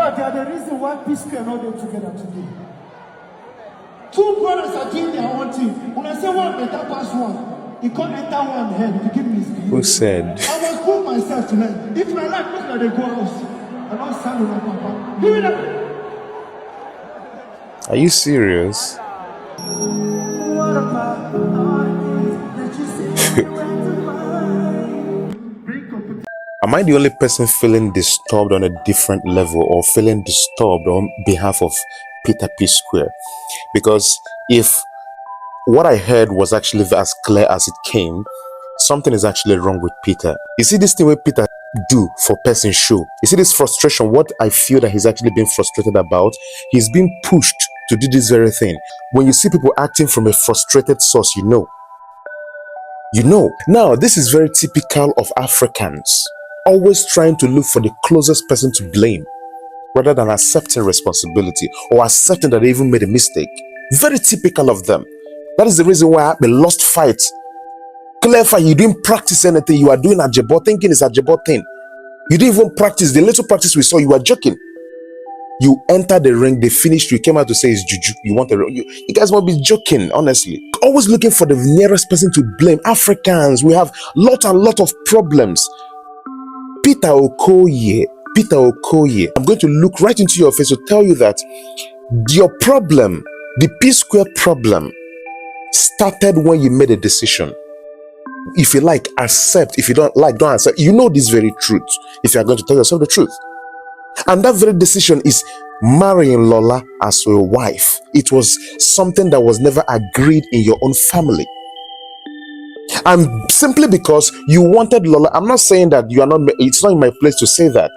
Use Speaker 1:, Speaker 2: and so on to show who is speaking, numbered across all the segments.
Speaker 1: fact, they are the reason why Psquare not there together today. Two brothers are doing their own thing. When I say one better pass one, he can't enter one head. If you give me his behavior.
Speaker 2: Who said?
Speaker 1: I must prove myself tonight. If my life looks like they go out, I don't stand with my papa. Give me that.
Speaker 2: Are you serious? Am I the only person feeling disturbed on a different level, or feeling disturbed on behalf of Peter Psquare? Because if what I heard was actually as clear as it came, something is actually wrong with Peter. You see this thing where Peter do for person show. You see this frustration, what I feel that he's actually being frustrated about, he's being pushed to do this very thing. When you see people acting from a frustrated source, you know. Now, this is very typical of Africans, always trying to look for the closest person to blame rather than accepting responsibility or accepting that they even made a mistake. Very typical of them. That is the reason why the lost fight. Clear fight, you didn't practice anything. You are doing a jabot, thinking it's a jabot thing. You didn't even practice. The little practice we saw, you were joking. You entered the ring, they finished, you came out to say it's juju. You want you guys must be joking, honestly. Always looking for the nearest person to blame. Africans, we have lot of problems. Peter Okoye, I'm going to look right into your face to tell you that your problem, the Psquare problem, started when you made a decision. If you like, accept. If you don't like, don't accept. You know this very truth if you are going to tell yourself the truth. And that very decision is marrying Lola as your wife. It was something that was never agreed in your own family. And simply because you wanted Lola, I'm not saying that you are not, it's not in my place to say that,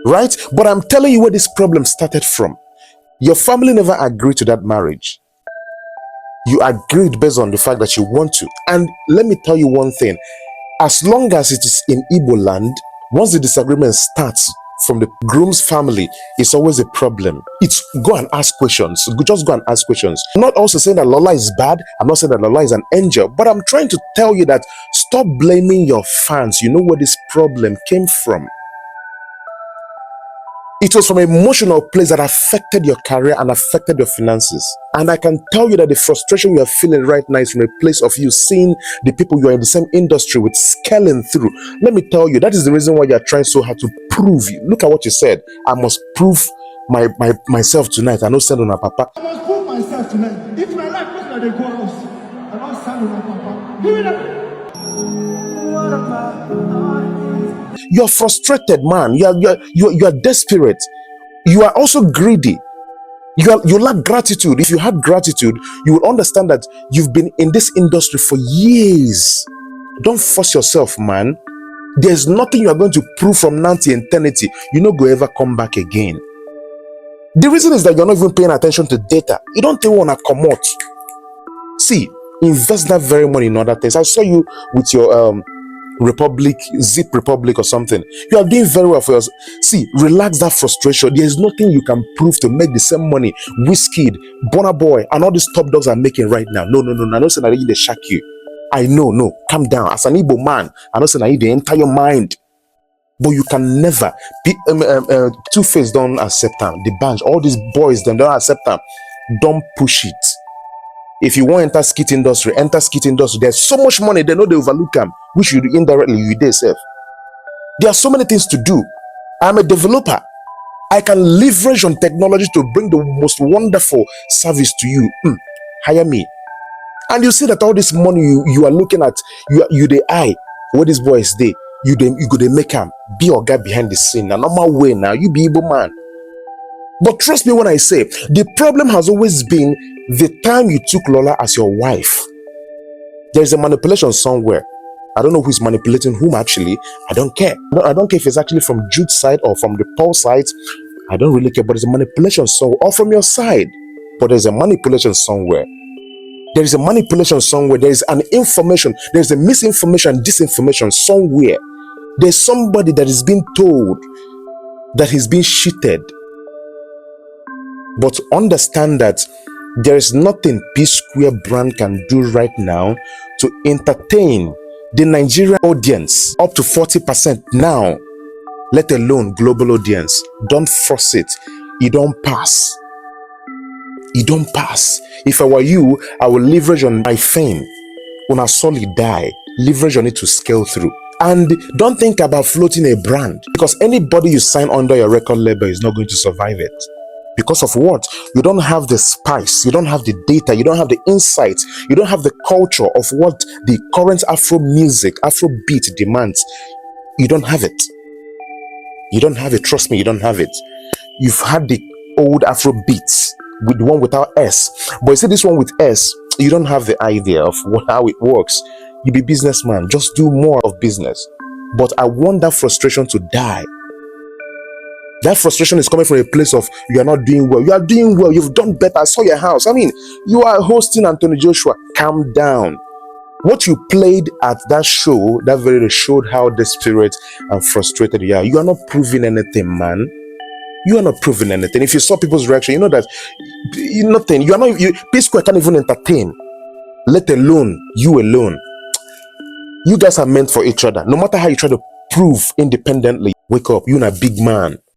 Speaker 2: right? But I'm telling you where this problem started from. Your family never agreed to that marriage. You agreed based on the fact that you want to. And let me tell you one thing. As long as it is in Igbo land, once the disagreement starts from the groom's family, it's always a problem. It's go and ask questions. Just go and ask questions. I'm not also saying that Lola is bad. I'm not saying that Lola is an angel. But I'm trying to tell you that stop blaming your fans. You know where this problem came from. It was from an emotional place that affected your career and affected your finances. And I can tell you that the frustration you are feeling right now is from a place of you seeing the people you are in the same industry with scaling through. Let me tell you, that is the reason why you are trying so hard to prove. Look at what you said. I must prove myself tonight. I know stand on my papa.
Speaker 1: I must prove myself tonight. If my life looks like they go out, I don't stand on my papa. Give me that.
Speaker 2: You're frustrated, man. You are desperate. You are also greedy. You lack gratitude. If you had gratitude, you would understand that you've been in this industry for years. Don't force yourself, man. There's nothing you are going to prove from now to eternity. You're not going to ever come back again. The reason is that you're not even paying attention to data. You don't want to come out. See, invest that very money in other things. I saw you with your Zip Republic or something. You are doing very well for yourself. See, relax that frustration. There is nothing you can prove to make the same money Wizkid, Burna Boy, and all these top dogs are making right now. No. I don't say that they shack you. I know, no. Calm down. As an Igbo man, I don't say that they enter your mind. But you can never be Two-Face don't accept them. The bunch, all these boys, them don't accept them. Don't push it. If you want to enter skit industry, enter skit industry. There's so much money, they know they overlook them, which you do indirectly, you did self. There are so many things to do. I'm a developer. I can leverage on technology to bring the most wonderful service to you. Hire me. And you see that all this money you are looking at, you the eye, where this boy is there, you go to make him be your guy behind the scene. Now, normal way now, you be able man. But trust me when I say, the problem has always been the time you took Lola as your wife. There's a manipulation somewhere. I don't know who's manipulating whom actually. I don't care. I don't care if it's actually from Jude's side or from the Paul side. I don't really care, but there's a manipulation somewhere, or from your side. But there's a manipulation somewhere. There is a manipulation somewhere. There is an information. There's a misinformation, disinformation somewhere. There's somebody that is being told that he's being cheated. But understand that there is nothing Psquare brand can do right now to entertain the Nigerian audience up to 40% now. let alone global audience. Don't force it. You don't pass. You don't pass. If I were you, I would leverage on my fame. When I solely die, leverage on it to scale through. And don't think about floating a brand, because anybody you sign under your record label is not going to survive it. Because of what? You don't have the spice, you don't have the data, you don't have the insights, you don't have the culture of what the current Afro music, Afro beat demands. You don't have it. You don't have it. Trust me, you don't have it. You've had the old Afro beats with the one without S, but you see this one with S, you don't have the idea of how it works. You be businessman, just do more of business. But I want that frustration to die. That frustration is coming from a place of you are not doing well. You are doing well. You've done better. I saw your house. I mean, you are hosting Anthony Joshua. Calm down. What you played at that show, that very day showed how desperate and frustrated you are. You are not proving anything, man. You are not proving anything. If you saw people's reaction, you know that nothing. You are not. Psquare can't even entertain. Let alone you alone. You guys are meant for each other. No matter how you try to prove independently, wake up. You're a big man.